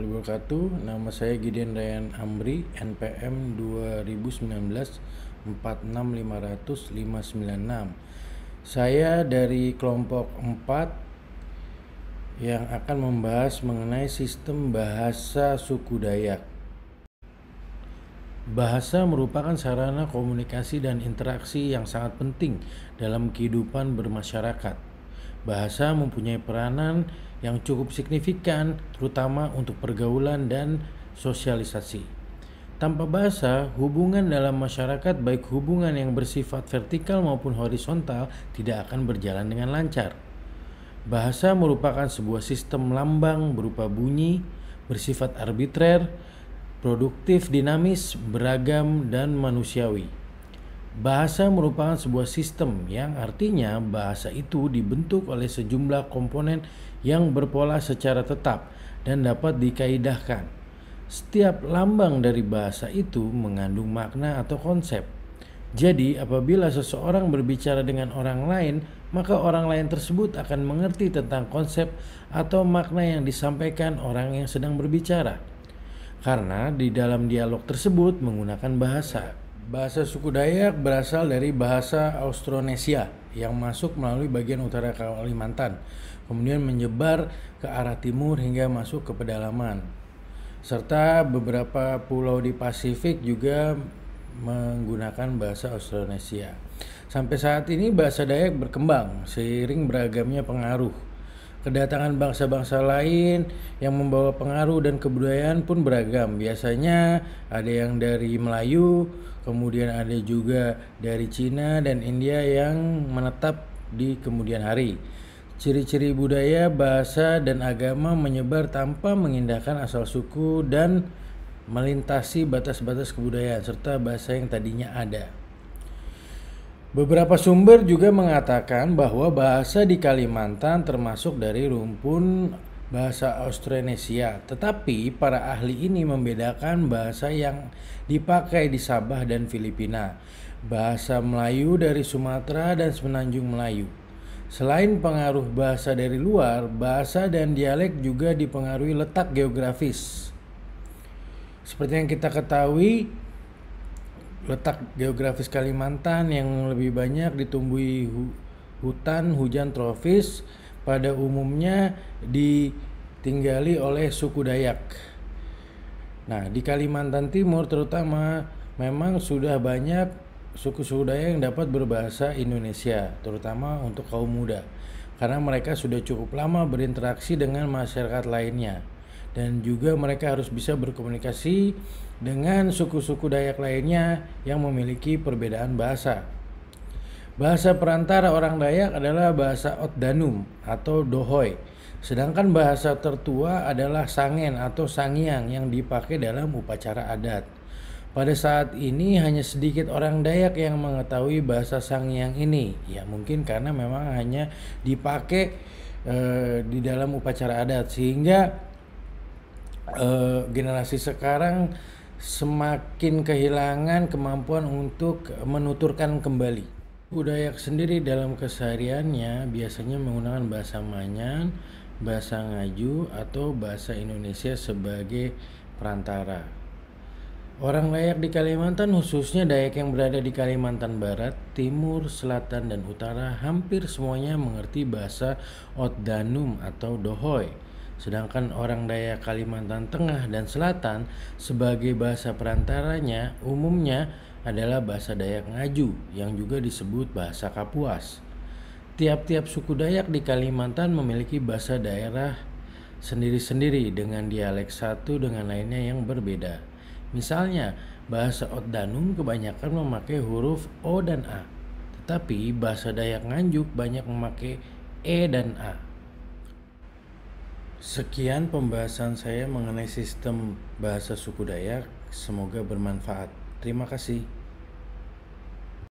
Wabarakatuh. Nama saya Gideon Ryan Amri, NPM 2019 46500 Saya dari kelompok 4 yang akan membahas mengenai sistem bahasa suku Dayak. Bahasa merupakan sarana komunikasi dan interaksi yang sangat penting dalam kehidupan bermasyarakat. Bahasa mempunyai peranan yang cukup signifikan, terutama untuk pergaulan dan sosialisasi. Tanpa bahasa, hubungan dalam masyarakat, baik hubungan yang bersifat vertikal maupun horizontal, tidak akan berjalan dengan lancar. Bahasa merupakan sebuah sistem lambang berupa bunyi, bersifat arbitrer, produktif, dinamis, beragam, dan manusiawi. Bahasa merupakan sebuah sistem yang artinya bahasa itu dibentuk oleh sejumlah komponen yang berpola secara tetap dan dapat dikaidahkan. Setiap lambang dari bahasa itu mengandung makna atau konsep. Jadi, apabila seseorang berbicara dengan orang lain, maka orang lain tersebut akan mengerti tentang konsep atau makna yang disampaikan orang yang sedang berbicara. Karena di dalam dialog tersebut menggunakan bahasa. Bahasa suku Dayak berasal dari bahasa Austronesia yang masuk melalui bagian utara Kalimantan, kemudian menyebar ke arah timur hingga masuk ke pedalaman. Serta beberapa pulau di Pasifik juga menggunakan bahasa Austronesia. Sampai saat ini bahasa Dayak berkembang seiring beragamnya pengaruh. Kedatangan bangsa-bangsa lain yang membawa pengaruh dan kebudayaan pun beragam. Biasanya ada yang dari Melayu, kemudian ada juga dari Cina dan India yang menetap di kemudian hari. Ciri-ciri budaya, bahasa, dan agama menyebar tanpa mengindahkan asal suku dan melintasi batas-batas kebudayaan serta bahasa yang tadinya ada. Beberapa sumber juga mengatakan bahwa bahasa di Kalimantan termasuk dari rumpun bahasa Austronesia, tetapi para ahli ini membedakan bahasa yang dipakai di Sabah dan Filipina, bahasa Melayu dari Sumatera dan Semenanjung Melayu. Selain pengaruh bahasa dari luar, bahasa dan dialek juga dipengaruhi letak geografis. Seperti yang kita ketahui, letak geografis Kalimantan yang lebih banyak ditumbuhi hutan hujan tropis pada umumnya ditinggali oleh suku Dayak. Nah, di Kalimantan Timur terutama memang sudah banyak suku-suku Dayak yang dapat berbahasa Indonesia, terutama untuk kaum muda, karena mereka sudah cukup lama berinteraksi dengan masyarakat lainnya. Dan juga mereka harus bisa berkomunikasi dengan suku-suku Dayak lainnya yang memiliki perbedaan bahasa. Bahasa perantara orang Dayak adalah bahasa Otdanum atau Dohoy. Sedangkan bahasa tertua adalah Sangen atau Sangiang yang dipakai dalam upacara adat. Pada saat ini hanya sedikit orang Dayak yang mengetahui bahasa Sangiang ini. Ya mungkin karena memang hanya dipakai di dalam upacara adat, sehingga generasi sekarang semakin kehilangan kemampuan untuk menuturkan kembali. Dayak sendiri dalam kesehariannya biasanya menggunakan bahasa Manyan, bahasa Ngaju, atau bahasa Indonesia sebagai perantara. Orang Dayak di Kalimantan, khususnya Dayak yang berada di Kalimantan Barat, Timur, Selatan, dan Utara, hampir semuanya mengerti bahasa Otdanum atau Dohoy. Sedangkan orang Dayak Kalimantan Tengah dan Selatan sebagai bahasa perantaranya umumnya adalah bahasa Dayak Ngaju yang juga disebut bahasa Kapuas. Tiap-tiap suku Dayak di Kalimantan memiliki bahasa daerah sendiri-sendiri dengan dialek satu dengan lainnya yang berbeda. Misalnya, bahasa Otdanum kebanyakan memakai huruf O dan A, tetapi bahasa Dayak Nganjuk banyak memakai E dan A. Sekian pembahasan saya mengenai sistem bahasa suku Dayak. Semoga bermanfaat. Terima kasih.